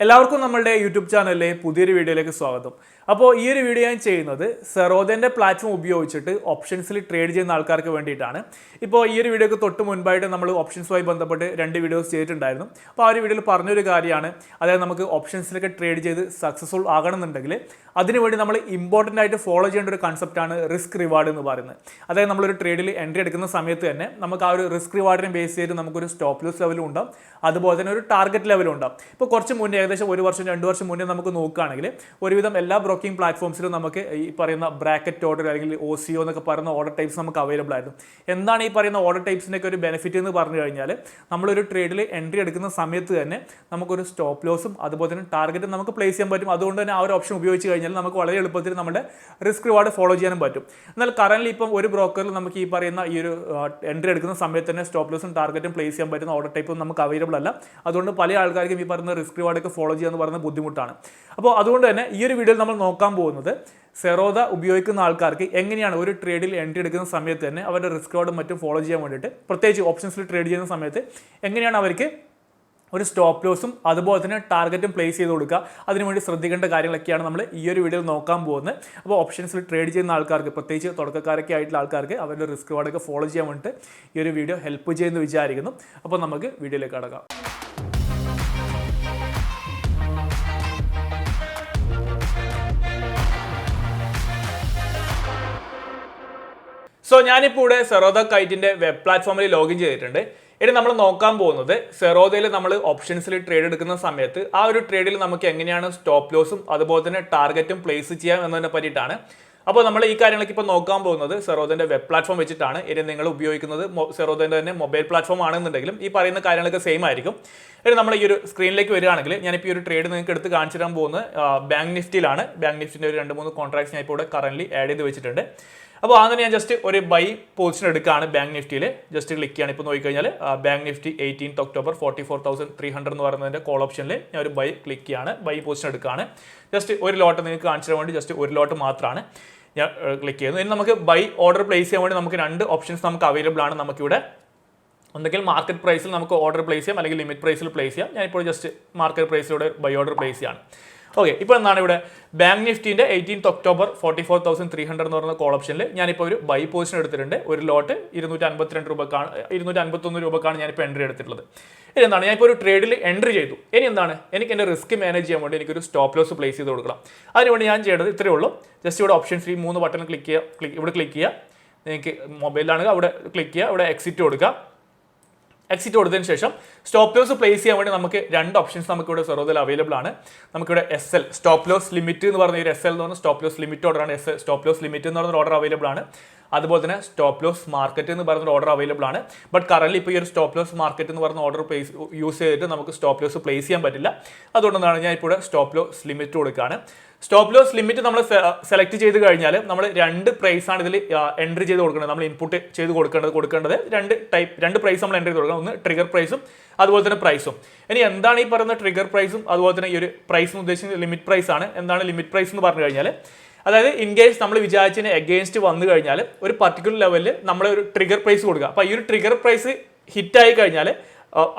എല്ലാവർക്കും നമ്മളുടെ യൂട്യൂബ് ചാനലിലെ പുതിയൊരു വീഡിയോയിലേക്ക് സ്വാഗതം. അപ്പോൾ ഈ ഒരു വീഡിയോ ഞാൻ ചെയ്യുന്നത് സെറോദൻ്റെ പ്ലാറ്റ്ഫോം ഉപയോഗിച്ചിട്ട് ഓപ്ഷൻസിൽ ട്രേഡ് ചെയ്യുന്ന ആൾക്കാർക്ക് വേണ്ടിയിട്ടാണ്. ഇപ്പോൾ ഈ ഒരു വീഡിയോക്ക് തൊട്ട് മുൻപായിട്ട് നമ്മൾ ഓപ്ഷൻസുമായി ബന്ധപ്പെട്ട് 2 വീഡിയോസ് ചെയ്തിട്ടുണ്ടായിരുന്നു. അപ്പോൾ ആ ഒരു വീഡിയോയിൽ പറഞ്ഞൊരു കാര്യമാണ്, അതായത് നമുക്ക് ഓപ്ഷൻസിലൊക്കെ ട്രേഡ് ചെയ്ത് സക്സസ്ഫുൾ ആകണമെന്നുണ്ടെങ്കിൽ അതിനുവേണ്ടി നമ്മൾ ഇമ്പോർട്ടൻ്റ് ആയിട്ട് ഫോളോ ചെയ്യേണ്ട ഒരു കൺസെപ്റ്റാണ് റിസ്ക് റിവാർഡ് എന്ന് പറയുന്നത്. അതായത് നമ്മളൊരു ട്രേഡിൽ എൻട്രി എടുക്കുന്ന സമയത്ത് തന്നെ നമുക്ക് ആ ഒരു റിസ്ക് റിവാർഡിനെ ബേസ് ചെയ്ത് നമുക്കൊരു സ്റ്റോപ്പ് ലോസ് ലെവലും ഉണ്ടാവും, അതുപോലെ തന്നെ ഒരു ടാർഗറ്റ് ലെവലും ഉണ്ടാവും. ഇപ്പോൾ കുറച്ച് മുന്നേ ഏകദേശം 1 വർഷം 2 വർഷം മുന്നേ നമുക്ക് നോക്കുകയാണെങ്കിൽ ഒരുവിധം എല്ലാ ബ്രോക്കിംഗ് പ്ലാറ്റ്ഫോംസിലും നമുക്ക് ഈ പറയുന്ന ബ്രാക്കറ്റ് ഓർഡർ അല്ലെങ്കിൽ OCO എന്നൊക്കെ പറയുന്ന ഓർഡർ ടൈപ്സ് നമുക്ക് അവൈലബിൾ ആയിരുന്നു. എന്താണ് ഈ പറയുന്ന ഓർഡർ ടൈപ്സിൻ്റെയൊക്കെ ഒരു ബെനിഫിറ്റ് എന്ന് പറഞ്ഞു കഴിഞ്ഞാൽ, നമ്മളൊരു ട്രേഡിൽ എൻട്രി എടുക്കുന്ന സമയത്ത് തന്നെ നമുക്കൊരു സ്റ്റോപ്പ് ലോസും അതുപോലെ തന്നെ ടാർഗറ്റും നമുക്ക് പ്ലേസ് ചെയ്യാൻ പറ്റും. അതുകൊണ്ട് തന്നെ ആ ഒരു ഓപ്ഷൻ ഉപയോഗിച്ച് കഴിഞ്ഞാൽ നമുക്ക് വളരെ എളുപ്പത്തിൽ നമ്മുടെ റിസ്ക് റിവാർഡ് ഫോളോ ചെയ്യാനും പറ്റും. എന്നാൽ കറൻറ്റ്ലി ഇപ്പം ഒരു ബ്രോക്കറിൽ നമുക്ക് ഈ പറയുന്ന ഈ ഒരു എൻട്രി എടുക്കുന്ന സമയത്ത് തന്നെ സ്റ്റോപ്പ് ലോസും ടാർഗറ്റും പ്ലേസ് ചെയ്യാൻ പറ്റുന്ന ഓർഡർ ടൈപ്പും നമുക്ക് അവൈലബിൾ അല്ല. അതുകൊണ്ട് പല ആൾക്കാർക്കും ഈ പറയുന്ന റിസ്ക് റിവാർഡൊക്കെ ഫോളോ ചെയ്യുക എന്ന് പറയുന്നത് ബുദ്ധിമുട്ടാണ്. അപ്പോൾ അതുകൊണ്ട് തന്നെ ഈ ഒരു വീഡിയോയിൽ നമ്മൾ നോക്കാൻ പോകുന്നത് സെറോദ ഉപയോഗിക്കുന്ന ആൾക്കാർക്ക് എങ്ങനെയാണ് ഒരു ട്രേഡിൽ എൻട്രി എടുക്കുന്ന സമയത്ത് തന്നെ അവരുടെ റിസ്ക് റിവാർഡും മറ്റും ഫോളോ ചെയ്യാൻ വേണ്ടിയിട്ട്, പ്രത്യേകിച്ച് ഓപ്ഷൻസിൽ ട്രേഡ് ചെയ്യുന്ന സമയത്ത് എങ്ങനെയാണ് അവർക്ക് ഒരു സ്റ്റോപ്പ് ലോസും അതുപോലെ തന്നെ ടാർഗറ്റും പ്ലേസ് ചെയ്ത് കൊടുക്കുക, അതിനുവേണ്ടി ശ്രദ്ധിക്കേണ്ട കാര്യങ്ങളൊക്കെയാണ് നമ്മൾ ഈ ഒരു വീഡിയോയിൽ നോക്കാൻ പോകുന്നത്. അപ്പോൾ ഓപ്ഷൻസിൽ ട്രേഡ് ചെയ്യുന്ന ആൾക്കാർക്ക്, പ്രത്യേകിച്ച് തുടക്കക്കാരൊക്കെ ആയിട്ടുള്ള ആൾക്കാർക്ക് അവരുടെ റിസ്ക് റിവാർഡൊക്കെ ഫോളോ ചെയ്യാൻ വേണ്ടിയിട്ട് ഈ ഒരു വീഡിയോ ഹെൽപ്പ് ചെയ്യുമെന്ന് വിചാരിക്കുന്നു. അപ്പോൾ നമുക്ക് വീഡിയോയിലേക്ക് കടക്കാം. സോ ഞാനിപ്പോൾ ഇവിടെ സെറോദ കൈറ്റിൻ്റെ വെബ് പ്ലാറ്റ്ഫോമിൽ ലോഗിൻ ചെയ്തിട്ടുണ്ട്. ഇനി നമ്മൾ നോക്കാൻ പോകുന്നത് സെറോദയിൽ നമ്മൾ ഓപ്ഷൻസിൽ ട്രേഡ് എടുക്കുന്ന സമയത്ത് ആ ഒരു ട്രേഡിൽ നമുക്ക് എങ്ങനെയാണ് സ്റ്റോപ്പ് ലോസും അതുപോലെ തന്നെ ടാർഗറ്റും പ്ലേസ് ചെയ്യാം എന്നതിനെ പറ്റിയിട്ടാണ്. അപ്പോൾ നമ്മൾ ഈ കാര്യങ്ങളൊക്കെ ഇപ്പോൾ നോക്കാൻ പോകുന്നത് സെറോദൻ്റെ വെബ് പ്ലാറ്റ്ഫോം വെച്ചിട്ടാണ്. ഇനി നിങ്ങൾ ഉപയോഗിക്കുന്നത് സെറോദൻ്റെ തന്നെ മൊബൈൽ പ്ലാറ്റ്ഫോം ആണെന്നുണ്ടെങ്കിലും ഈ പറയുന്ന കാര്യങ്ങളൊക്കെ സെയിം ആയിരിക്കും. ഇനി നമ്മൾ ഈ ഒരു സ്ക്രീനിലേക്ക് വരികയാണെങ്കിൽ ഞാനിപ്പോൾ ഈ ഒരു ട്രേഡ് നിങ്ങൾക്ക് എടുത്ത് കാണിച്ചു തരാൻ പോകുന്നത് ബാങ്ക് നിഫ്റ്റിയിലാണ്. ബാങ്ക് നിഫ്റ്റിൻ്റെ ഒരു 2-3 കോൺട്രാക്ട്സ് ഞാൻ ഇപ്പോൾ ഇവിടെ കറൻറ്റ്ലി ആഡ് ചെയ്ത് വെച്ചിട്ടുണ്ട്. അപ്പോൾ അങ്ങനെ ഞാൻ ജസ്റ്റ് ഒരു ബൈ പൊസിഷൻ എടുക്കുകയാണ് ബാങ്ക് നിഫ്റ്റിയിൽ. ജസ്റ്റ് ക്ലിക്ക് ചെയ്യാണ്. ഇപ്പോൾ നോക്കിക്കഴിഞ്ഞാൽ ബാങ്ക് നിഫ്റ്റി 18 ഒക്ടോബർ 44,300 എന്ന് പറയുന്നതിൻ്റെ കോൾ ഓപ്ഷനിൽ ഞാൻ ഒരു ബൈ ക്ലിക്ക് ചെയ്യാണ്. ബൈ പൊസിഷൻ എടുക്കുകയാണ്. ജസ്റ്റ് ഒരു ലോട്ട് നിങ്ങൾക്ക് കാണിച്ചു തരാൻ വേണ്ടി ജസ്റ്റ് ഒരു ലോട്ട് മാത്രമാണ് ഞാൻ ക്ലിക്ക് ചെയ്യുന്നത്. ഇനി നമുക്ക് ബൈ ഓർഡർ പ്ലേസ് ചെയ്യാൻ വേണ്ടി നമുക്ക് 2 ഓപ്ഷൻസ് നമുക്ക് അവൈലബിൾ ആണ്. നമുക്കിവിടെ ഒന്നെങ്കിൽ മാർക്കറ്റ് പ്രൈസിൽ നമുക്ക് ഓർഡർ പ്ലേസ് ചെയ്യാം, അല്ലെങ്കിൽ ലിമിറ്റ് പ്രൈസിൽ പ്ലേസ് ചെയ്യാം. ഞാനിപ്പോൾ ജസ്റ്റ് മാർക്കറ്റ് പ്രൈസിലൂടെ ബൈ ഓർഡർ പ്ലേസ് ചെയ്യാണ്. ഓക്കെ, ഇപ്പോൾ എന്താണ് ഇവിടെ ബാങ്ക് നിഫ്റ്റിൻ്റെ 18 ഒക്ടോബർ 44,300 എന്ന് പറയുന്ന കോൾ ഓപ്ഷനിൽ ഞാനിപ്പോൾ ഒരു ബൈ പൊസിഷൻ എടുത്തിട്ടുണ്ട്. ഒരു ലോട്ട് 252 രൂപക്കാണ് 251 രൂപക്കാണ് ഞാനിപ്പോൾ എൻട്രി എടുത്തിട്ടുള്ളത്. ഇനി എന്താണ്, ഞാനിപ്പോൾ ഒരു ട്രേഡിൽ എൻട്രി ചെയ്തു. ഇനി എന്താണ്, എനിക്ക് എൻ്റെ റിസ്ക് മാനേജ് ചെയ്യാൻ വേണ്ടി എനിക്കൊരു സ്റ്റോപ്പ് ലോസ് പ്ലേസ് ചെയ്ത് കൊടുക്കണം. അതിനുവേണ്ടി ഞാൻ ചെയ്യേണ്ടത് ഇത്രയേ ഉള്ളൂ. ജസ്റ്റ് ഇവിടെ ഓപ്ഷൻസ് 3 ബട്ടൺ ക്ലിക്ക് ചെയ്യുക. ഇവിടെ ക്ലിക്ക് ചെയ്യുക. നിങ്ങൾക്ക് മൊബൈലിലാണെങ്കിൽ അവിടെ ക്ലിക്ക് ചെയ്യുക. ഇവിടെ എക്സിറ്റ് കൊടുക്കുക. എക്സിറ്റ് കൊടുത്തതിന് ശേഷം സ്റ്റോപ്പ് ലോസ് പ്ലേസ് ചെയ്യാൻ വേണ്ടി നമുക്ക് 2 ഓപ്ഷൻസ് നമുക്കിവിടെ സെറോദയിൽ അവൈലബിൾ ആണ്. നമുക്കിവിടെ SL സ്റ്റോപ്പ് ലോസ് ലിമിറ്റ് എന്ന് പറഞ്ഞ ഒരു SL എന്ന് പറഞ്ഞ സ്റ്റോപ്പ് ലോസ് ലിമിറ്റ് ഓർഡറാണ്. സ്റ്റോപ്പ് ലോസ് ലിമിറ്റ് എന്ന് പറയുന്ന ഓർഡർ അവൈലബിൾ ആണ്. അതുപോലെ തന്നെ സ്റ്റോപ്പ് ലോസ് മാർക്കറ്റ് എന്ന് പറയുന്ന ഓർഡർ അവൈലബിൾ ആണ്. ബട്ട് കറൻറ്റ്ലി ഇപ്പോൾ ഈ ഒരു സ്റ്റോപ്പ് ലോസ് മാർക്കറ്റ് എന്ന് പറയുന്ന ഓർഡർ പ്ലേസ് യൂസ് ചെയ്തിട്ട് നമുക്ക് സ്റ്റോപ്പ് ലോസ് പ്ലേസ് ചെയ്യാൻ പറ്റില്ല. അതുകൊണ്ടാണ് ഞാൻ ഇപ്പോൾ സ്റ്റോപ്പ് ലോസ് ലിമിറ്റ് കൊടുക്കുകയാണ്. സ്റ്റോപ്പ് ലോസ് ലിമിറ്റ് നമ്മൾ സെലക്ട് ചെയ്ത് കഴിഞ്ഞാൽ നമ്മൾ 2 പ്രൈസാണ് ഇതിൽ എൻട്രി ചെയ്ത് കൊടുക്കേണ്ടത്. നമ്മൾ ഇൻപുട്ട് ചെയ്ത് കൊടുക്കേണ്ടത് 2 പ്രൈസ് നമ്മൾ എൻട്രി ചെയ്ത് കൊടുക്കണം. ഒന്ന് ട്രിഗർ പ്രൈസും അതുപോലെ തന്നെ പ്രൈസും. ഇനി എന്താണ് ഈ പറയുന്ന ട്രിഗർ പ്രൈസും അതുപോലെ തന്നെ ഈ ഒരു പ്രൈസും ഉദ്ദേശിക്കുന്നത് ലിമിറ്റ് പ്രൈസ് ആണ്. എന്താണ് ലിമിറ്റ് പ്രൈസ് എന്ന് പറഞ്ഞു കഴിഞ്ഞാൽ, അതായത് ഇൻ കേസ് നമ്മൾ വിചാരിച്ചതിന് എഗെയിൻസ്റ്റ് വന്നു കഴിഞ്ഞാൽ ഒരു പർട്ടിക്കുലർ ലെവലിൽ നമ്മൾ ഒരു ട്രിഗർ പ്രൈസ് കൊടുക്കുക. അപ്പോൾ ഈ ഒരു ട്രിഗർ പ്രൈസ് ഹിറ്റായി കഴിഞ്ഞാൽ,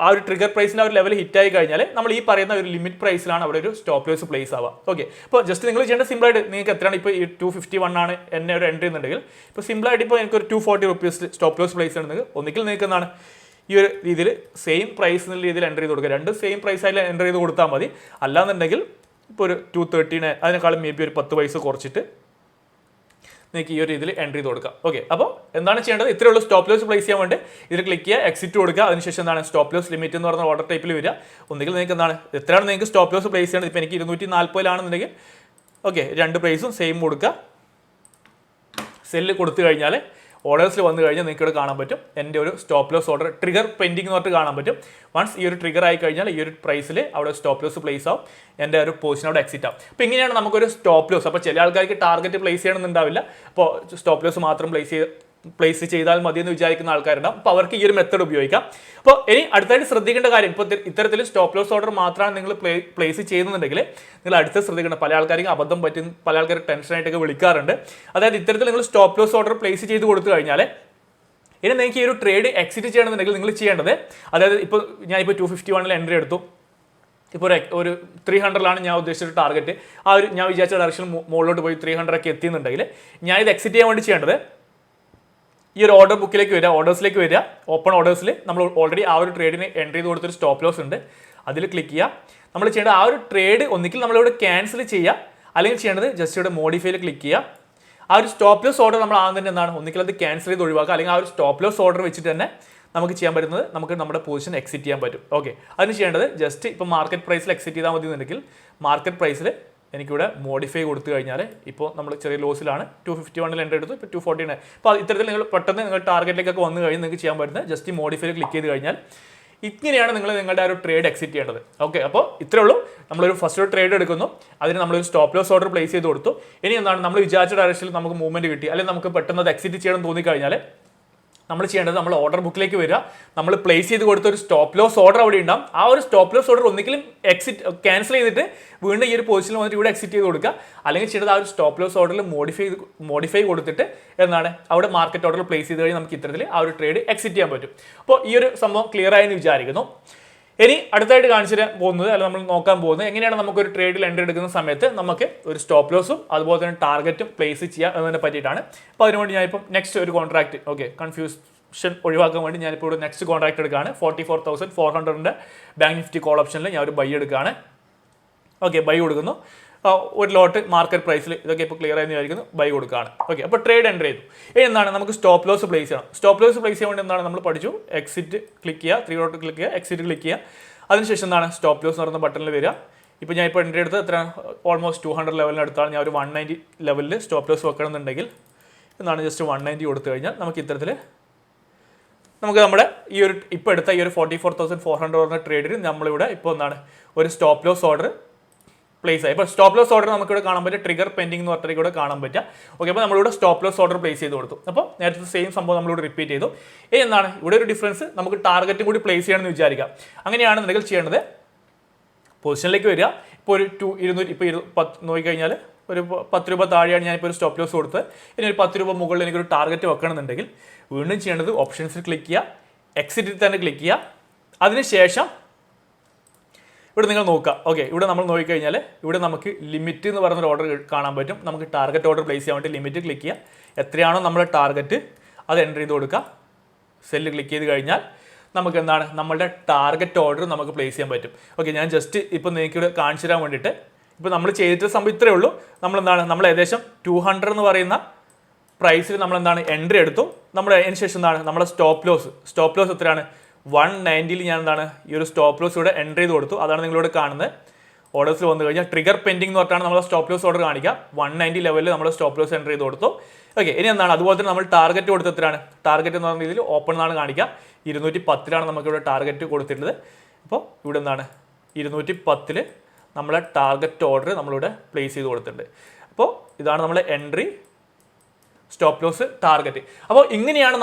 ആ ഒരു ട്രിഗർ പ്രൈസിൻ്റെ ഒരു ലെവൽ ഹിറ്റായി കഴിഞ്ഞാൽ നമ്മൾ ഈ പറയുന്ന ഒരു ലിമിറ്റ് പ്രൈസിലാണ് അവിടെ ഒരു സ്റ്റോപ്പ് ലോസ് പ്ലേസ് ആവുക. ഓക്കെ, ഇപ്പോൾ ജസ്റ്റ് നിങ്ങൾ ചെയ്യേണ്ട സിമ്പിളായിട്ട് നിങ്ങൾക്ക് എത്രയാണ് ഇപ്പോൾ ഈ 251 ആണ് എന്നെ ഒരു എൻട്രി എന്നുണ്ടെങ്കിൽ, ഇപ്പോൾ സിമ്പിളായിട്ട് ഇപ്പോൾ എനിക്കൊരു 240 റുപ്പീസ് സ്റ്റോപ്പ് ലോസ് പ്ലേസ് ഉണ്ടെങ്കിൽ ഒന്നിക്കൽ നിങ്ങൾക്ക് എന്താണ് ഈ ഒരു രീതിയിൽ സെയിം പ്രൈസ് എന്നുള്ള രീതിയിൽ എൻട്രി ചെയ്ത് കൊടുക്കുക. 2 സെയിം പ്രൈസായി എൻട്രി ചെയ്ത് കൊടുത്താൽ മതി. അല്ലാന്നുണ്ടെങ്കിൽ ഇപ്പോൾ ഒരു 230 അതിനേക്കാളും മേ ബി ഒരു 10 പൈസ കുറച്ചിട്ട് നിങ്ങൾക്ക് ഈ ഒരു രീതിയിൽ എൻട്രി ചെയ്ത് കൊടുക്കാം. ഓക്കെ, അപ്പോൾ എന്താണ് ചെയ്യേണ്ടത്, ഇത്രയേ ഉള്ളൂ. സ്റ്റോപ്പ് ലോസ് പ്ലേസ് ചെയ്യാൻ വേണ്ടി ഇതിൽ ക്ലിക്ക് ചെയ്യുക, എക്സിറ്റ് കൊടുക്കുക. അതിനുശേഷം എന്താണ് സ്റ്റോപ്പ് ലോസ് ലിമിറ്റ് എന്ന് പറഞ്ഞ ഓർഡർ ടൈപ്പിൽ വരിക. ഒന്നുകിൽ നിങ്ങൾക്ക് എന്താണ് എത്രയാണ് നിങ്ങൾക്ക് സ്റ്റോപ്പ് ലോസ് പ്ലേസ് ചെയ്യേണ്ടത്. ഇപ്പോൾ എനിക്ക് 240 ഓക്കെ 2 പ്രൈസും സെയിം കൊടുക്കുക. സെല്ല് കൊടുത്തു കഴിഞ്ഞാൽ ഓർഡേഴ്സിൽ വന്നു കഴിഞ്ഞാൽ നിങ്ങൾക്ക് ഇവിടെ കാണാൻ പറ്റും എൻ്റെ ഒരു stop loss order trigger pending എന്ന് പറഞ്ഞിട്ട് കാണാൻ പറ്റും. വൺസ് ഈ ഒരു ട്രിഗർ ആയി കഴിഞ്ഞാൽ ഈ ഒരു പ്രൈസിൽ അവിടെ സ്റ്റോപ്പ് ലോസ് പ്ലേസ് ആവും, എൻ്റെ ഒരു പൊസിഷൻ അവിടെ എക്സിറ്റ് ആവും. അപ്പോൾ ഇങ്ങനെയാണ് നമുക്കൊരു സ്റ്റോപ്പ് ലോസ്. അപ്പോൾ ചില ആൾക്കാർക്ക് ടാർഗറ്റ് പ്ലേസ് ചെയ്യണമെന്നുണ്ടാവില്ല. അപ്പോൾ സ്റ്റോപ്പ് ലോസ് മാത്രം പ്ലേസ് ചെയ്താൽ മതി എന്ന് വിചാരിക്കുന്ന ആൾക്കാരുണ്ടാവും. അപ്പോൾ അവർക്ക് ഈ ഒരു മെത്തേഡ് ഉപയോഗിക്കാം. അപ്പോൾ ഇനി അടുത്തായിട്ട് ശ്രദ്ധിക്കേണ്ട കാര്യം, ഇപ്പോൾ ഇത്തരത്തിൽ സ്റ്റോപ്പ് ലോസ് ഓർഡർ മാത്രമാണ് നിങ്ങൾ പ്ലേസ് ചെയ്യുന്നുണ്ടെങ്കിൽ നിങ്ങൾ അടുത്ത് ശ്രദ്ധിക്കേണ്ട, പല ആൾക്കാർക്ക് അബദ്ധം പറ്റും, പല ആൾക്കാർ ടെൻഷനായിട്ടൊക്കെ വിളിക്കാറുണ്ട്. അതായത് ഇത്തരത്തിൽ നിങ്ങൾ സ്റ്റോപ്പ് ലോസ് ഓർഡർ പ്ലേസ് ചെയ്ത് കൊടുത്തു കഴിഞ്ഞാൽ ഇനി നിങ്ങൾക്ക് ഈ ഒരു ട്രേഡ് എക്സിറ്റ് ചെയ്യണമെന്നുണ്ടെങ്കിൽ നിങ്ങൾ ചെയ്യേണ്ടത്, അതായത് ഇപ്പോൾ ഞാനിപ്പോൾ 251 എൻട്രി എടുത്തു. ഇപ്പോൾ ഒരു 300 ഞാൻ ഉദ്ദേശിച്ച ടാർഗറ്റ്, ആ ഒരു ഞാൻ വിചാരിച്ച ഡയറക്ഷൻ മുകളിലോട്ട് പോയി 300 ഒക്കെ എത്തിയെന്നുണ്ടെങ്കിൽ ഞാൻ ഇത് എക്സിറ്റ് ചെയ്യാൻ വേണ്ടി ചെയ്യേണ്ടത് ഈ ഒരു ഓർഡർ ബുക്കിലേക്ക് വരിക, ഓർഡേഴ്സിലേക്ക് വരിക, ഓപ്പൺ ഓർഡേഴ്സിൽ നമ്മൾ ഓൾറെഡി ആ ഒരു ട്രേഡിന് എൻട്രി ചെയ്ത് കൊടുത്തൊരു സ്റ്റോപ്പ് ലോസ് ഉണ്ട്, അതിൽ ക്ലിക്ക് ചെയ്യുക. നമ്മൾ ചെയ്യേണ്ട ആ ഒരു ട്രേഡ് ഒന്നിക്കിൽ നമ്മളിവിടെ ക്യാൻസൽ ചെയ്യുക, അല്ലെങ്കിൽ ചെയ്യേണ്ടത് ജസ്റ്റ് ഇവിടെ മോഡിഫൈയിൽ ക്ലിക്ക് ചെയ്യുക. ആ ഒരു സ്റ്റോപ്പ് ലോസ് ഓർഡർ നമ്മൾ ആദ്യം തന്നെ എന്താണ് ഒന്നിക്കിൽ അത് ക്യാൻസൽ ചെയ്ത് ഒഴിവാക്കുക, അല്ലെങ്കിൽ ആ ഒരു സ്റ്റോപ്പ് ലോസ് ഓർഡർ വെച്ചിട്ട് തന്നെ നമുക്ക് ചെയ്യാൻ പറ്റുന്നത് നമുക്ക് നമ്മുടെ പൊസിഷൻ എക്സിറ്റ് ചെയ്യാൻ പറ്റും. ഓക്കെ, അതിന് ചെയ്യേണ്ടത് ജസ്റ്റ് ഇപ്പോൾ മാർക്കറ്റ് പ്രൈസിൽ എക്സിറ്റ് ചെയ്താൽ മതി എന്നുണ്ടെങ്കിൽ മാർക്കറ്റ് പ്രൈസിൽ എനിക്കിവിടെ മോഡിഫൈ കൊടുത്തു കഴിഞ്ഞാൽ ഇപ്പോൾ നമ്മൾ ചെറിയ ലോസിലാണ് 251 എൻ്റർ എടുത്തു, ഇപ്പോൾ 249. അപ്പോൾ ഇത്തരത്തിൽ നിങ്ങൾ പെട്ടെന്ന് നിങ്ങൾ ടാർഗറ്റിലേക്കൊക്കെ വന്നു കഴിഞ്ഞ് നിങ്ങൾക്ക് ചെയ്യാൻ പറ്റുന്നത് ജസ്റ്റ് മോഡിഫൈയിൽ ക്ലിക്ക് ചെയ്ത് കഴിഞ്ഞാൽ ഇങ്ങനെയാണ് നിങ്ങൾ നിങ്ങളുടെ ആ ഒരു ട്രേഡ് എക്സിറ്റ് ചെയ്യേണ്ടത്. ഓക്കെ, അപ്പോൾ ഇത്രേ ഉള്ളൂ. നമ്മളൊരു ഫസ്റ്റ് ഒരു ട്രേഡ് എടുക്കുന്നു, അതിന് നമ്മളൊരു സ്റ്റോപ്പ് ലോസ് ഓർഡർ പ്ലേസ് ചെയ്ത് കൊടുത്തു. ഇനി എന്താണ് നമ്മൾ വിചാരിച്ച ഡയറക്ഷനിൽ നമുക്ക് മൂവ്മെന്റ് കിട്ടി, അല്ലെങ്കിൽ നമുക്ക് പെട്ടെന്ന് അത് എക്സിറ്റ് ചെയ്യണം തോന്നിക്കഴിഞ്ഞാൽ നമ്മൾ ചെയ്യേണ്ടത് നമ്മൾ ഓർഡർ ബുക്കിലേക്ക് വരിക, നമ്മൾ പ്ലേസ് ചെയ്ത് കൊടുത്ത ഒരു സ്റ്റോപ്പ് ലോസ് ഓർഡർ അവിടെ ഉണ്ടാകും. ആ ഒരു സ്റ്റോപ്പ് ലോസ് ഓർഡർ ഒന്നിക്കലും ക്യാൻസൽ ചെയ്തിട്ട് വീണ്ടും ഈ ഒരു പൊസിഷനിൽ വന്നിട്ട് ഇവിടെ എക്സിറ്റ് ചെയ്ത് കൊടുക്കുക, അല്ലെങ്കിൽ ചെയ്യേണ്ടത് ആ ഒരു സ്റ്റോപ്പ് ലോസ് ഓർഡറിൽ മോഡിഫൈ കൊടുത്തിട്ട് എന്താണ് അവിടെ മാർക്കറ്റ് ഓർഡർ പ്ലേസ് ചെയ്ത് കഴിഞ്ഞാൽ നമുക്ക് ഇത്തരത്തിൽ ആ ഒരു ട്രേഡ് എക്സിറ്റ് ചെയ്യാൻ പറ്റും. അപ്പോൾ ഈ ഒരു സംഭവം ക്ലിയർ ആയെന്ന് വിചാരിക്കുന്നു. ഇനി അടുത്തായിട്ട് കാണിച്ചു തരാൻ പോകുന്നത്, അല്ലെങ്കിൽ നമ്മൾ നോക്കാൻ പോകുന്നത് എങ്ങനെയാണ് നമുക്കൊരു ട്രേഡിൽ എൻട്രി എടുക്കുന്ന സമയത്ത് നമുക്ക് ഒരു സ്റ്റോപ്പ് ലോസും അതുപോലെ തന്നെ ടാർഗറ്റും പ്ലേസ് ചെയ്യുക എന്നതിനെ പറ്റിയിട്ടാണ്. അപ്പോൾ അതിനുവേണ്ടി ഞാനിപ്പോൾ നെക്സ്റ്റ് ഒരു കോൺട്രാക്ട്, ഓക്കെ, കൺഫ്യൂഷൻ ഒഴിവാക്കാൻ വേണ്ടി ഞാനിപ്പോൾ ഇവിടെ നെക്സ്റ്റ് കോൺട്രാക്ട് എടുക്കുകയാണ്. 44,400 ബാങ്ക് നിഫ്റ്റി കോൾ ഓപ്ഷനിൽ ഞാൻ ഒരു ബൈ എടുക്കുകയാണ്. ഓക്കെ, ബൈ കൊടുക്കുന്നു. ഒരു ലോട്ട് മാർക്കറ്റ് പ്രൈസിൽ ഇതൊക്കെ ഇപ്പോൾ ക്ലിയർ ആയെന്ന് വിചാരിക്കുന്നു, ബൈ കൊടുക്കുകയാണ്. ഓക്കെ, അപ്പോൾ ട്രേഡ് എൻ്റർ ചെയ്തു. ഇനി എന്താണ് നമുക്ക് സ്റ്റോപ്പ് ലോസ് പ്ലേസ് ചെയ്യണം. സ്റ്റോപ്പ് ലോസ് പ്ലേസ് ചെയ്യാൻ വേണ്ടി എന്താണ് നമ്മൾ പഠിച്ചു, എക്സിറ്റ് ക്ലിക്ക് ചെയ്യുക, 3 ഡോട്ട് ക്ലിക്ക് ചെയ്യുക, എക്സിറ്റ് ക്ലിക്ക് ചെയ്യുക. അതിനുശേഷം എന്താണ് സ്റ്റോപ്പ് ലോസ് എന്ന് പറയുന്ന ബട്ടണിൽ വരിക. ഇപ്പോൾ ഞാൻ ഇപ്പോൾ എൻ്റർ എടുത്ത് എത്ര ഓൾമോസ്റ്റ് 200 ലെവലിനടുത്താണ്. ഞാൻ ഒരു 190 ലെവലിൽ സ്റ്റോപ്പ് ലോസ് വെക്കണമെന്നുണ്ടെങ്കിൽ എന്താണ് ജസ്റ്റ് 190 കൊടുത്തു കഴിഞ്ഞാൽ നമുക്ക് ഇത്തരത്തിൽ നമുക്ക് നമ്മുടെ ഈ ഒരു ഇപ്പോൾ എടുത്ത ഈ ഒരു 44,400 പറഞ്ഞ ട്രേഡിൽ നമ്മളിവിടെ ഇപ്പോൾ എന്താണ് ഒരു സ്റ്റോപ്പ് ലോസ് ഓർഡർ പ്ലേസ് ആയി. ഇപ്പോൾ സ്റ്റോപ്പ് ലോസ് ഓർഡർ നമുക്കിവിടെ കാണാൻ പറ്റുക, ട്രിഗർ പെൻഡിങ് എന്ന് പറഞ്ഞിട്ട് ഇവിടെ കാണാൻ പറ്റുക. ഓക്കെ, അപ്പോൾ നമ്മളിവിടെ സ്റ്റോപ്പ് ലോസ് ഓർഡർ പ്ലേസ് ചെയ്ത് കൊടുത്തു. അപ്പോൾ നേരത്തെ സെയിം സംഭവം നമ്മളിവിടെ റിപ്പീറ്റ് ചെയ്തു. ഇനി എന്താണ് ഇവിടെ ഒരു ഡിഫറൻസ്, നമുക്ക് ടാർഗറ്റും കൂടി പ്ലേസ് ചെയ്യണമെന്ന് വിചാരിക്കാം. അങ്ങനെയാണെന്നുണ്ടെങ്കിൽ ചെയ്യേണ്ടത് പൊസിഷനിലേക്ക് വരിക. ഇപ്പോൾ ഒരു 200 ഇപ്പോൾ നോക്കിക്കഴിഞ്ഞാൽ ഒരു 10 രൂപ താഴെയാണ് ഞാനിപ്പോൾ ഒരു സ്റ്റോപ്പ് ലോസ് കൊടുത്തത്. ഇനി ഒരു 10 രൂപ മുകളിൽ എനിക്കൊരു ടാർഗറ്റ് വെക്കണമെന്നുണ്ടെങ്കിൽ വീണ്ടും ചെയ്യേണ്ടത് ഓപ്ഷൻസിൽ ക്ലിക്ക് ചെയ്യുക, എക്സിറ്റിൽ തന്നെ ക്ലിക്ക് ചെയ്യുക. അതിനുശേഷം ഇവിടെ നിങ്ങൾ നോക്കുക. ഓക്കെ, ഇവിടെ നമ്മൾ നോക്കിക്കഴിഞ്ഞാൽ ഇവിടെ നമുക്ക് ലിമിറ്റ് എന്ന് പറയുന്നൊരു ഓർഡർ കാണാൻ പറ്റും. നമുക്ക് ടാർഗറ്റ് ഓർഡർ പ്ലേസ് ചെയ്യാൻ വേണ്ടി ലിമിറ്റ് ക്ലിക്ക് ചെയ്യുക, എത്രയാണോ നമ്മുടെ ടാർഗറ്റ് അത് എൻ്റർ ചെയ്ത് കൊടുക്കുക. സെല്ല് ക്ലിക്ക് ചെയ്ത് കഴിഞ്ഞാൽ നമുക്ക് എന്താണ് നമ്മളുടെ ടാർഗറ്റ് ഓർഡർ നമുക്ക് പ്ലേസ് ചെയ്യാൻ പറ്റും. ഓക്കെ, ഞാൻ ജസ്റ്റ് ഇപ്പോൾ നിങ്ങൾക്ക് ഇവിടെ കാണിച്ചു തരാൻ വേണ്ടിയിട്ട് ഇപ്പോൾ നമ്മൾ ചെയ്തിട്ട് സംഭവം ഇത്രയേ ഉള്ളൂ. നമ്മൾ ഏകദേശം 200 എന്ന് പറയുന്ന പ്രൈസിൽ നമ്മൾ എന്താണ് എൻട്രി എടുത്തു. നമ്മൾ അതിന് ശേഷം എന്താണ് നമ്മുടെ സ്റ്റോപ്പ് ലോസ് എത്രയാണ് 190 ഞാൻ എന്താണ് ഈ ഒരു സ്റ്റോപ്പ് ലോസ് ഇവിടെ എൻട്രി ചെയ്ത് കൊടുത്തു. അതാണ് നിങ്ങളിവിടെ കാണുന്നത്. ഓർഡേഴ്സിൽ വന്നു കഴിഞ്ഞാൽ ട്രിഗർ പെൻഡിങ് എന്ന് പറഞ്ഞാണ് നമ്മൾ സ്റ്റോപ്പ് ലോസ് ഓർഡർ കാണിക്കുക. 190 ലെവലിൽ നമ്മൾ സ്റ്റോപ്പ് ലോസ് എൻട്രി ചെയ്ത് കൊടുത്തു. ഓക്കെ, ഇനി എന്താണ് അതുപോലെ തന്നെ നമ്മൾ ടാർഗറ്റ് കൊടുത്ത് എത്രയാണ്, ടാർഗറ്റ് എന്ന് പറഞ്ഞ രീതിയിൽ ഓപ്പൺ എന്നാണ് കാണിക്കുക. 210 നമുക്കിവിടെ ടാർഗറ്റ് കൊടുത്തിട്ടുള്ളത്. അപ്പോൾ ഇവിടെ എന്താണ് 210 നമ്മളെ ടാർഗറ്റ് ഓർഡർ നമ്മളിവിടെ പ്ലേസ് ചെയ്ത് കൊടുത്തിട്ടുണ്ട്. അപ്പോൾ ഇതാണ് നമ്മളെ എൻട്രി, സ്റ്റോപ്പ് ലോസ്, ടാർഗറ്റ്. അപ്പോൾ ഇങ്ങനെയാണ്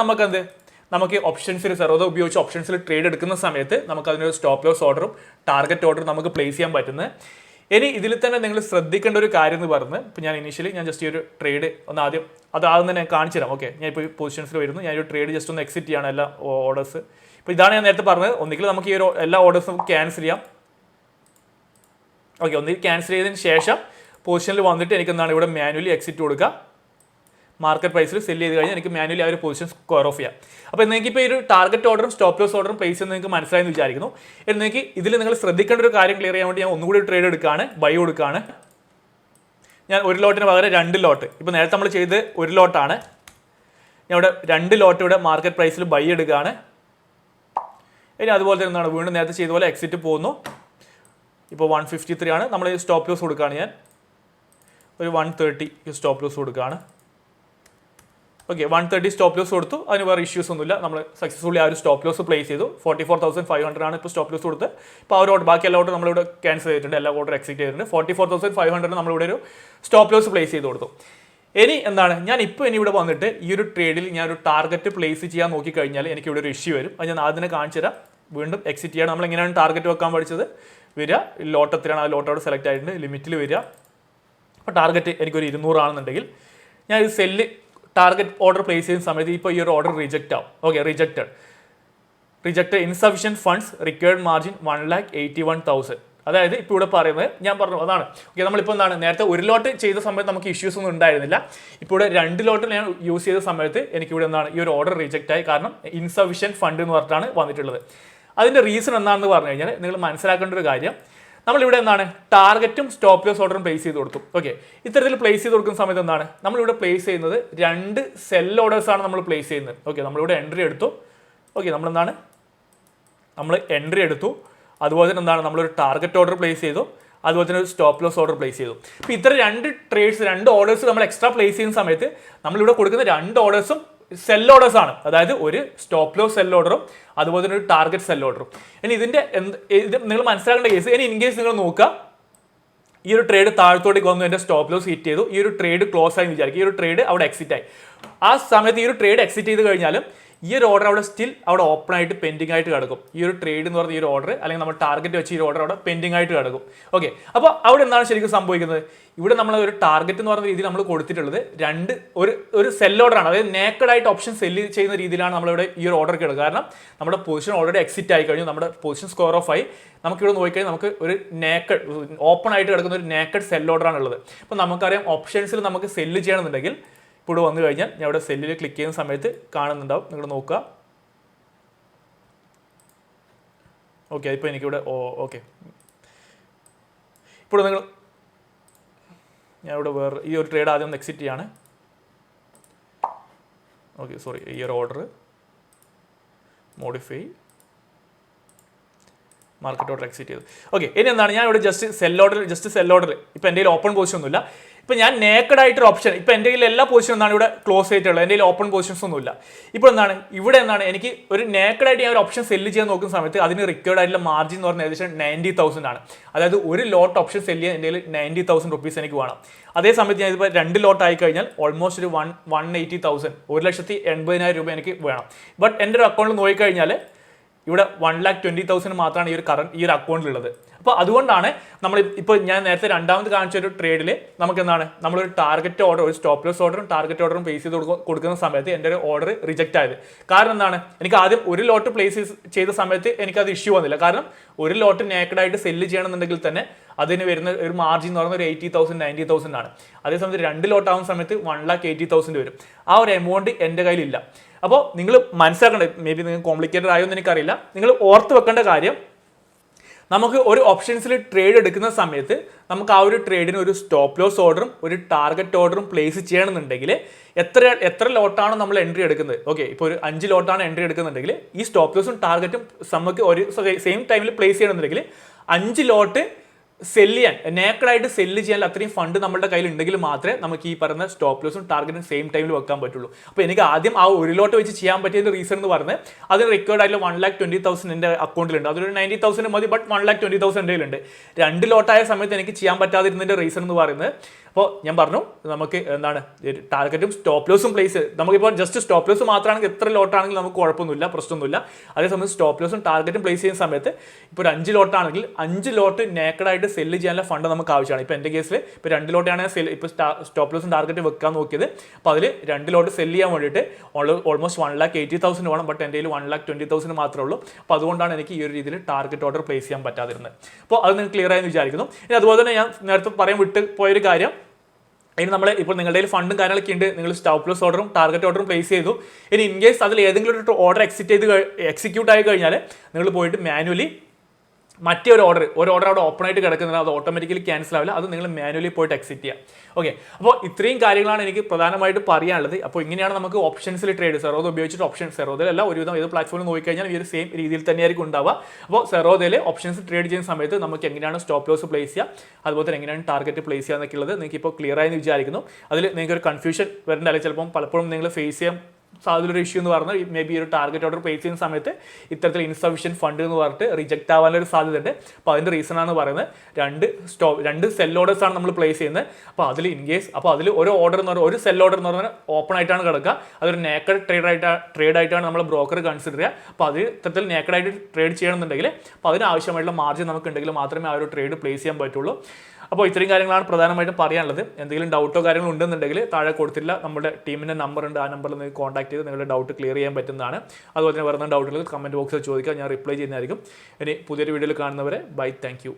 നമുക്ക് ഓപ്ഷൻസിൽ സെറോദ ഉപയോഗിച്ച് ഓപ്ഷൻസിൽ ട്രേഡ് എടുക്കുന്ന സമയത്ത് നമുക്ക് അതിനൊരു സ്റ്റോപ്പ് ലോസ് ഓർഡറും ടാർഗറ്റ് ഓർഡറും നമുക്ക് പ്ലേസ് ചെയ്യാൻ പറ്റുന്നത്. ഇനി ഇതിൽ തന്നെ നിങ്ങൾ ശ്രദ്ധിക്കേണ്ട ഒരു കാര്യം എന്ന് പറഞ്ഞ് ഇപ്പോൾ ഞാൻ ഇനീഷ്യലി ജസ്റ്റ് ഈ ഒരു ട്രേഡ് ഒന്ന് ആദ്യം തന്നെ കാണിച്ചു തരാം. ഓക്കെ, ഞാൻ ഇപ്പോൾ പൊസിഷൻസിൽ വരുന്നു. ഞാൻ ഒരു ട്രേഡ് ജസ്റ്റ് ഒന്ന് എക്സിറ്റ് ചെയ്യാണ് എല്ലാ ഓർഡേഴ്സ്. ഇപ്പോൾ ഇതാണ് ഞാൻ നേരത്തെ പറഞ്ഞത്. ഒന്നുകിൽ നമുക്ക് ഈ ഒരു എല്ലാ ഓർഡേഴ്സും ക്യാൻസൽ ചെയ്യാം. ഓക്കെ, ഒന്നുകിൽ ക്യാൻസൽ ചെയ്തതിന് ശേഷം പൊസിഷനിൽ വന്നിട്ട് എനിക്ക് എന്താണ് ഇവിടെ മാനുവലി എക്സിറ്റ് കൊടുക്കുക. മാർക്കറ്റ് പ്രൈസിൽ സെല് ചെയ്ത് കഴിഞ്ഞാൽ എനിക്ക് മാനുവലി ആ ഒരു പൊസിഷൻ സ്ക്വയർ ഓഫ് ചെയ്യാം. അപ്പോൾ നിങ്ങൾക്ക് ഇപ്പോൾ ഈ ഒരു ടാർഗറ്റ് ഓർഡറും സ്റ്റോപ്പ് ലോസ് ഓർഡറും പ്ലേസ് ചെയ്യുന്നത് നിങ്ങൾക്ക് മനസ്സിലായെന്ന് വിചാരിക്കുന്നു. നിങ്ങൾക്ക് ഇതിൽ നിങ്ങൾ ശ്രദ്ധിക്കേണ്ട ഒരു കാര്യം ക്ലിയർ ചെയ്യാൻ വേണ്ടി ഞാൻ ഒന്നുകൂടി ട്രേഡ് എടുക്കുകയാണ്, ബൈ കൊടുക്കുകയാണ്. ഞാൻ ഒരു ലോട്ടിന് പകരം 2 ലോട്ട്, ഇപ്പോൾ നേരത്തെ നമ്മൾ ചെയ്ത് 1 ലോട്ടാണ്, ഞാൻ ഇവിടെ 2 ലോട്ട് ഇവിടെ മാർക്കറ്റ് പ്രൈസിൽ ബൈ എടുക്കുകയാണ്. ഇനി അതുപോലെ തന്നെ എന്താണ് വീണ്ടും നേരത്തെ ചെയ്ത പോലെ എക്സിറ്റ് പോകുന്നു. ഇപ്പോൾ 153 ആണ്. നമ്മൾ സ്റ്റോപ്പ് ലോസ് കൊടുക്കുകയാണ്. ഞാൻ ഒരു 130 സ്റ്റോപ്പ് ലോസ് കൊടുക്കുകയാണ്. ഓക്കെ, 130 സ്റ്റോപ്പ് ലോസ് കൊടുത്തു. അതിന് വേറെ ഇഷ്യൂസ് ഒന്നുമില്ല. നമ്മൾ സക്സസ്ഫുള്ളി ആ ഒരു സ്റ്റോപ്പ് ലോസ് പ്ലേസ് ചെയ്തു. 44,500 ആണ് ഇപ്പോൾ സ്റ്റോപ്പ് ലോസ് കൊടുത്ത്. ഇപ്പോൾ ആ ഒരു ഓർഡർ ബാക്കി എല്ലാ ഓർഡർ നമ്മളിവിടെ ക്യാൻസൽ ചെയ്തിട്ടുണ്ട്, എല്ലാ ഓർഡർ എക്സിറ്റ് ചെയ്തിട്ടുണ്ട്. 44,500 നമ്മളിവിടെ ഒരു സ്റ്റോപ്പ് ലോസ് പ്ലേസ് ചെയ്ത് കൊടുത്തു. ഇനി എന്താണ് ഞാൻ ഇപ്പോൾ ഇവിടെ വന്നിട്ട് ഈ ഒരു ട്രേഡിൽ ഞാൻ ഒരു ടാർഗറ്റ് പ്ലേസ് ചെയ്യാൻ നോക്കിക്കഴിഞ്ഞാൽ എനിക്ക് ഇവിടെ ഒരു ഇഷ്യൂ വരും. അത് ഞാൻ ആദ്യം കാണിച്ചു തരാം. വീണ്ടും എക്സിറ്റ് ചെയ്യണം. നമ്മൾ എങ്ങനെയാണ് ടാർഗറ്റ് വെക്കാൻ പഠിച്ചത്, വരിക ലോട്ട് എത്രയാണ് ആ ലോട്ട് അവിടെ സെലക്ട് ആയിട്ടുണ്ട്, ലിമിറ്റിൽ വരിക. അപ്പോൾ ടാർഗറ്റ് എനിക്കൊരു 200 ആണെന്നുണ്ടെങ്കിൽ ഞാൻ ഈ സെല്ല് ടാർഗറ്റ് ഓർഡർ പ്ലേസ് ചെയ്യുന്ന സമയത്ത് ഇപ്പോൾ ഈ ഒരു ഓർഡർ റിജക്റ്റ് ആവും. Okay, rejected insufficient funds required margin 1,81,000. അതായത് ഇപ്പോൾ ഇവിടെ പറയുന്നത് ഞാൻ പറഞ്ഞു അതാണ്. ഓക്കെ, നമ്മളിപ്പോൾ എന്താണ് നേരത്തെ ഒരു ലോട്ട് ചെയ്ത സമയത്ത് നമുക്ക് ഇഷ്യൂസ് ഒന്നും ഉണ്ടായിരുന്നില്ല. ഇപ്പോൾ ഇവിടെ 2 ലോട്ട് ഞാൻ യൂസ് ചെയ്ത സമയത്ത് എനിക്കിവിടെ എന്താണ് ഈ ഒരു ഓർഡർ റിജക്റ്റ് ആയി. കാരണം ഇൻസഫിഷ്യൻറ്റ് ഫണ്ട് എന്ന് പറഞ്ഞിട്ടാണ് വന്നിട്ടുള്ളത്. അതിൻ്റെ റീസൺ എന്താണെന്ന് പറഞ്ഞു കഴിഞ്ഞാൽ നിങ്ങൾ മനസ്സിലാക്കേണ്ട ഒരു കാര്യം, നമ്മളിവിടെ എന്താണ് ടാർഗറ്റും സ്റ്റോപ്പ് ലോസ് ഓർഡറും പ്ലേസ് ചെയ്ത് കൊടുത്തു. ഓക്കെ, ഇത്തരത്തിൽ പ്ലേസ് ചെയ്ത് കൊടുക്കുന്ന സമയത്ത് എന്താണ് നമ്മളിവിടെ പ്ലേസ് ചെയ്യുന്നത് 2 സെൽ ഓർഡേഴ്സാണ് നമ്മൾ പ്ലേസ് ചെയ്യുന്നത്. ഓക്കെ, നമ്മളിവിടെ എൻട്രി എടുത്തു. ഓക്കെ, നമ്മൾ എൻട്രി എടുത്തു. അതുപോലെ തന്നെ എന്താണ് നമ്മളൊരു ടാർഗറ്റ് ഓർഡർ പ്ലേസ് ചെയ്തു. അതുപോലെ തന്നെ ഒരു സ്റ്റോപ്പ് ലോസ് ഓർഡർ പ്ലേസ് ചെയ്തു. ഇപ്പോൾ ഇത്ര 2 ഓർഡേഴ്സ് നമ്മൾ എക്സ്ട്രാ പ്ലേസ് ചെയ്യുന്ന സമയത്ത് നമ്മളിവിടെ കൊടുക്കുന്ന 2 ഓർഡേഴ്സും സെൽ ഓർഡേഴ്സ് ആണ്. അതായത് ഒരു സ്റ്റോപ്പ് ലോസ് സെൽ ഓർഡറും അതുപോലെ തന്നെ ഒരു ടാർഗറ്റ് സെൽ ഓർഡറും. ഇനി ഇതിന്റെ ഇത് നിങ്ങൾ മനസ്സിലാക്കേണ്ട കേസ്, ഇനി ഇൻ കേസ് നിങ്ങൾ നോക്കുക, ഈ ഒരു ട്രേഡ് താഴത്തോട്ടേക്ക് വന്നു, എൻ്റെ സ്റ്റോപ്പ് ലോസ് ഹിറ്റ് ചെയ്തു, ഈ ഒരു ട്രേഡ് ക്ലോസ് ആയി വിചാരിക്കും, ഈ ഒരു ട്രേഡ് അവിടെ എക്സിറ്റ് ആയി. ആ സമയത്ത് ഈ ഒരു ട്രേഡ് എക്സിറ്റ് ചെയ്ത് കഴിഞ്ഞാലും ഈ ഒരു ഓർഡർ അവിടെ ഓപ്പൺ ആയിട്ട് പെൻഡിങ് ആയിട്ട് കിടക്കും. ഈ ഒരു ട്രേഡ് എന്ന് പറഞ്ഞ ഈ ഒരു ഓർഡർ, അല്ലെങ്കിൽ നമ്മൾ ടാർഗറ്റ് വെച്ച് ഈ ഓർഡർ അവിടെ പെൻഡിങ് ആയിട്ട് കിടക്കും. ഓക്കെ, അപ്പോൾ അവിടെ എന്താണ് ശരിക്കും സംഭവിക്കുന്നത്? ഇവിടെ നമ്മൾ ഒരു ടാർഗറ്റ് എന്ന് പറയുന്ന രീതിയിൽ നമ്മൾ കൊടുത്തിട്ടുള്ളത് ഒരു സെൽ ഓർഡർ ആണ്. അതായത് നേക്കഡ് ആയിട്ട് ഓപ്ഷൻ സെല്ല് ചെയ്യുന്ന രീതിയിലാണ് നമ്മളിവിടെ ഈ ഒരു ഓർഡർ കിടക്കുക. കാരണം നമ്മുടെ പൊസിഷൻ ഓൾറെഡി എക്സിറ്റ് ആയി കഴിഞ്ഞു, നമ്മുടെ പൊസിഷൻ സ്കോർ ഓഫ് ആയി. നമുക്കിവിടെ നോക്കിക്കഴിഞ്ഞാൽ നമുക്ക് ഒരു നേക്കഡ് ഓപ്പൺ ആയിട്ട് കിടക്കുന്ന ഒരു നേക്കഡ് സെൽ ഓർഡർ ആണുള്ളത്. അപ്പോൾ നമുക്കറിയാം ഓപ്ഷൻസിൽ നമുക്ക് സെല്ല് ചെയ്യണമെന്നുണ്ടെങ്കിൽ ഇപ്പോൾ വന്നു കഴിഞ്ഞാൽ ഞാൻ ഇവിടെ സെല്ലിൽ ക്ലിക്ക് ചെയ്യുന്ന സമയത്ത് കാണുന്നുണ്ടാവും, നിങ്ങൾ നോക്കുക. ഓക്കെ, ഇപ്പോൾ എനിക്കിവിടെ ഓക്കെ, ഇപ്പോൾ ഞാനിവിടെ ഈ ഒരു ട്രേഡ് ആദ്യം ഒന്ന് എക്സിറ്റ് ചെയ്യാണ്. ഓക്കെ, സോറി, ഈ ഒരു order modify market order exit ചെയ്തു. ഓക്കെ, ഇനി എന്താണ് ഞാൻ ഇവിടെ ജസ്റ്റ് സെൽ ഓർഡർ ഇപ്പോൾ എൻ്റെ കയ്യിൽ ഓപ്പൺ പൊസിഷൻ ഒന്നുമില്ല. ഇപ്പോൾ ഞാൻ നേക്കഡ് ആയിട്ടൊരു ഓപ്ഷൻ, ഇപ്പോൾ എൻ്റെ കയ്യിൽ എല്ലാ പൊസിഷനും എന്താണ് ഇവിടെ ക്ലോസ് ആയിട്ടുള്ളത്, എൻ്റെ കയ്യിൽ ഓപ്പൺ പൊസിഷൻസ് ഒന്നുമില്ല. ഇപ്പോൾ ഇവിടെ എനിക്ക് ഒരു നേക്കഡ് ആയിട്ട് ഞാൻ ഒരു ഓപ്ഷൻ സെല്ല് ചെയ്യാൻ നോക്കുന്ന സമയത്ത് അതിന് റിക്വയർഡ് ആയിട്ടുള്ള മാർജിൻ എന്ന് പറഞ്ഞാൽ ഏകദേശം 90,000 ആണ്. അതായത് ഒരു ലോട്ട് ഓപ്ഷൻ സെല്ല് ചെയ്യാൻ എൻ്റെ കയ്യിൽ 90,000 റുപ്പീസ് എനിക്ക് വേണം. അതേ സമയത്ത് ഞാൻ ഇപ്പോൾ 2 ലോട്ട് ആയി കഴിഞ്ഞാൽ ഓൾമോസ്റ്റ് ഒരു 180,000 1,80,000 രൂപ എനിക്ക് വേണം. ബട്ട് എൻ്റെ ഒരു അക്കൗണ്ടിൽ നോക്കിക്കഴിഞ്ഞാൽ ഇവിടെ 1,20,000 മാത്രമാണ് ഈ ഒരു അക്കൗണ്ടിലുള്ളത്. അപ്പോൾ അതുകൊണ്ടാണ് ഇപ്പോൾ ഞാൻ നേരത്തെ രണ്ടാമത് കാണിച്ച ഒരു ട്രേഡിൽ നമുക്ക് നമ്മളൊരു ടാർഗറ്റ് ഓർഡർ, ഒരു സ്റ്റോപ്പ് ലോസ് ഓർഡറും ടാർഗറ്റ് ഓർഡറും പ്ലേസ് ചെയ്ത് കൊടുക്കുന്ന സമയത്ത് എൻ്റെ ഒരു ഓർഡർ റിജക്റ്റ് ആയത്. കാരണം എനിക്ക് ആദ്യം ഒരു ലോട്ട് പ്ലേസ് ചെയ്ത സമയത്ത് എനിക്കത് ഇഷ്യൂ വന്നില്ല. കാരണം ഒരു ലോട്ട് നേക്കഡായിട്ട് സെല്ല് ചെയ്യണമെന്നുണ്ടെങ്കിൽ തന്നെ അതിന് വരുന്ന ഒരു മാർജിൻ എന്ന് പറയുന്നത് ഒരു 80,000 90,000 ആണ്. അതേസമയത്ത് 2 ലോട്ട് ആവുന്ന സമയത്ത് 1,80,000 വരും. ആ ഒരു എമൗണ്ട് എൻ്റെ കയ്യിലില്ല. അപ്പോൾ നിങ്ങൾ മനസ്സിലാക്കേണ്ടത്, മേ ബി നിങ്ങൾക്ക് കോംപ്ലിക്കേറ്റഡ് ആയോ എന്ന് എനിക്കറിയില്ല, നിങ്ങൾ ഓർത്ത് വെക്കേണ്ട കാര്യം, നമുക്ക് ഒരു ഓപ്ഷൻസിൽ ട്രേഡ് എടുക്കുന്ന സമയത്ത് നമുക്ക് ആ ഒരു ട്രേഡിന് ഒരു സ്റ്റോപ്പ് ലോസ് ഓർഡറും ഒരു ടാർഗറ്റ് ഓർഡറും പ്ലേസ് ചെയ്യണമെന്നുണ്ടെങ്കിൽ എത്ര ലോട്ടാണ് നമ്മൾ എൻട്രി എടുക്കുന്നത്. ഓക്കെ, ഇപ്പോൾ ഒരു 5 ലോട്ടാണ് എൻട്രി എടുക്കുന്നുണ്ടെങ്കിൽ ഈ സ്റ്റോപ്പ് ലോസും ടാർഗറ്റും നമുക്ക് ഒരു സെയിം ടൈമിൽ പ്ലേസ് ചെയ്യണമെന്നുണ്ടെങ്കിൽ 5 ലോട്ട് സെല്ല് ചെയ്യാൻ, നേക്കഡായിട്ട് സെല്ല് ചെയ്യാൻ അത്രയും ഫണ്ട് നമ്മുടെ കയ്യിൽ ഉണ്ടെങ്കിൽ മാത്രമേ നമുക്ക് ഈ പറയുന്ന സ്റ്റോപ്പ് ലോസും ടാർഗറ്റും സെയിം ടൈമിൽ വെക്കാൻ പറ്റുള്ളൂ. അപ്പോൾ എനിക്ക് ആദ്യം ആ ഒരു ലോട്ട് വെച്ച് ചെയ്യാൻ പറ്റിയ റീസൺ എന്ന് പറഞ്ഞത് അതിന് റിക്വയർഡ് ആയിട്ടുള്ള 1,20,000 എൻ്റെ അക്കൗണ്ടിലുണ്ട്. അതൊരു 90,000 മതി, ബട്ട് 1,20,000 എൻ്റെ കയ്യിലുണ്ട്. 2 ലോട്ടായ സമയത്ത് എനിക്ക് ചെയ്യാൻ പറ്റാതിരുന്നതിൻ്റെ റീസൺ എന്ന് പറയുന്നത്, അപ്പോൾ ഞാൻ പറഞ്ഞു നമുക്ക് ടാർഗറ്റും സ്റ്റോപ്പ് ലോസും പ്ലേസ്, നമുക്കിപ്പോൾ ജസ്റ്റ് സ്റ്റോപ്പ് ലോസ് മാത്രമാണെങ്കിൽ എത്ര ലോട്ടാണെങ്കിലും നമുക്ക് കുഴപ്പമൊന്നുമില്ല, പ്രശ്നമൊന്നുമില്ല. അതേസമയം സ്റ്റോപ്പ് ലോസും ടാർഗറ്റും പ്ലേസ് ചെയ്യുന്ന സമയത്ത് ഇപ്പോൾ ഒരു 5 ലോട്ടാണെങ്കിൽ 5 ലോട്ട് നേക്കഡായിട്ട് സെല്ല് ചെയ്യാനുള്ള ഫണ്ട് നമുക്ക് ആവശ്യമാണ്. ഇപ്പോൾ എൻ്റെ കേസിൽ ഇപ്പോൾ 2 ലോട്ടാണ് ഇപ്പോൾ സ്റ്റോപ്പ് ലോസും ടാർഗറ്റും വെക്കാൻ നോക്കിയത്. അപ്പോൾ അതിൽ 2 ലോട്ട് സെല്ല് ചെയ്യാൻ വേണ്ടിയിട്ട് ഓൾമോസ്റ്റ് 1,80,000 വേണം. ബട്ട് എൻ്റെ കയ്യിൽ 1,20,000 മാത്രമേ ഉള്ളൂ. അപ്പോൾ അതുകൊണ്ടാണ് എനിക്ക് ഈ ഒരു രീതിയിൽ ടാർഗറ്റ് ഓർഡർ പ്ലേസ് ചെയ്യാൻ പറ്റാതിരുന്നത്. അപ്പോൾ അത് നിങ്ങൾക്ക് ക്ലിയർ ആയെന്ന് വിചാരിക്കുന്നു. ഇനി അതുപോലെ തന്നെ ഞാൻ നേരത്തെ പറയാൻ വിട്ട് പോയൊരു കാര്യം, ഇനി ഇപ്പോൾ നിങ്ങളുടെ കയ്യിൽ ഫണ്ടും കാര്യങ്ങളൊക്കെ ഉണ്ട്, നിങ്ങൾ സ്റ്റോപ്പ് ലോസ് ഓർഡറും ടാർഗറ്റ് ഓർഡറും പ്ലേസ് ചെയ്തു. ഇനി ഇൻ കേസ് അതിൽ ഏതെങ്കിലും ഒരു ഓർഡർ എക്സിക്യൂട്ട് ആയി കഴിഞ്ഞാൽ നിങ്ങൾ പോയിട്ട് മാനുവലി മറ്റേ ഒരു ഓർഡർ അവിടെ ഓപ്പൺ ആയിട്ട് കിടക്കുന്നത് അത് ഓട്ടോമാറ്റിക്കലി ക്യാൻസൽ ആവില്ല. അത് നിങ്ങൾ മാനുവലി പോയിട്ട് എക്സിറ്റ് ചെയ്യാം. ഓക്കെ, അപ്പോൾ ഇത്രയും കാര്യങ്ങളാണ് എനിക്ക് പ്രധാനമായിട്ട് പറയാനുള്ളത്. അപ്പോൾ ഇങ്ങനെയാണ് നമുക്ക് ഓപ്ഷൻസിൽ ട്രേഡ് സെറോദ ഉപയോഗിച്ചിട്ട് സെറോദയിലല്ല ഒരുവിധം ഏത് പ്ലാറ്റ്ഫോമിൽ നോക്കിക്കഴിഞ്ഞാൽ ഈ ഒരു സെയിം രീതിയിൽ തന്നെയായിരിക്കും ഉണ്ടാവുക. അപ്പോൾ സെറോദയിൽ ഓപ്ഷൻസ് ട്രേഡ് ചെയ്യുന്ന സമയത്ത് നമുക്ക് എങ്ങനെയാണ് സ്റ്റോപ്പ് ലോസ് പ്ലേസ് ചെയ്യുക, അതുപോലെ തന്നെ എങ്ങനെയാണ് ടാർഗറ്റ് പ്ലേസ് ചെയ്യുക എന്നൊക്കെ ഉള്ളത് നിങ്ങൾക്ക് ഇപ്പോൾ ക്ലിയർ ആയെന്ന് വിചാരിക്കുന്നു. അതിൽ നിങ്ങൾക്ക് ഒരു കൺഫ്യൂഷൻ വരേണ്ട, അല്ലെങ്കിൽ ചിലപ്പം പലപ്പോഴും നിങ്ങൾ ഫേസ് ചെയ്യാൻ സാധ്യതയൊരു ഇഷ്യൂ എന്ന് പറഞ്ഞാൽ മേ ബി ഒരു ടാർഗറ്റ് ഓർഡർ പ്ലേസ് ചെയ്യുന്ന സമയത്ത് ഇത്തരത്തിൽ ഇൻസഫിഷ്യൻറ്റ് ഫണ്ട് എന്ന് പറഞ്ഞിട്ട് റിജക്റ്റ് ആവാനൊരു സാധ്യതയുണ്ട്. അപ്പോൾ അതിൻ്റെ റീസൺ ആണ് പറയുന്നത് 2 സെൽ ഓർഡേഴ്സ് ആണ് നമ്മൾ പ്ലേസ് ചെയ്യുന്നത്. അപ്പോൾ അതിൽ ഇൻ കേസ് അതിൽ ഒരു ഓർഡർ എന്ന് പറഞ്ഞാൽ ഒരു സെൽ ഓർഡർ എന്ന് പറഞ്ഞാൽ ഓപ്പൺ ആയിട്ടാണ് കിടക്കുക. അതൊരു നേക്കഡ് ട്രേഡ് ആയിട്ടാണ് നമ്മൾ ബ്രോക്കർ കൺസിഡർ ചെയ്യുക. അപ്പോൾ അത് ഇത്തരത്തിൽ നേക്കഡായിട്ട് ട്രേഡ് ചെയ്യണമെന്നുണ്ടെങ്കിൽ അപ്പോൾ അതിനാവശ്യമായിട്ടുള്ള മാർജിൻ നമുക്ക് ഉണ്ടെങ്കിൽ മാത്രമേ ആ ഒരു ട്രേഡ് പ്ലേസ് ചെയ്യാൻ പറ്റുള്ളൂ. അപ്പോൾ ഇത്രയും കാര്യങ്ങളാണ് പ്രധാനമായിട്ടും പറയാനുള്ളത്. എന്തെങ്കിലും ഡൗട്ടോ കാര്യങ്ങളോ ഉണ്ടെന്നുണ്ടെങ്കിൽ താഴെ കൊടുത്തില്ല നമ്മുടെ ടീമിൻ്റെ നമ്പർ ഉണ്ട്, ആ നമ്പറിൽ നിങ്ങൾക്ക് കോൺടാക്ട് ചെയ്ത് നിങ്ങളുടെ ഡൗട്ട് ക്ലിയർ ചെയ്യാൻ പറ്റുന്നതാണ്. അതുപോലെ തന്നെ വരുന്ന ഡൗട്ടുകൾ കമൻറ്റ് ബോക്സിൽ ചോദിക്കുക, ഞാൻ റിപ്ലൈ ചെയ്യുന്നതായിരിക്കും. ഇനി പുതിയൊരു വീഡിയോയിൽ കാണുന്നവരെ ബൈ, താങ്ക് യു.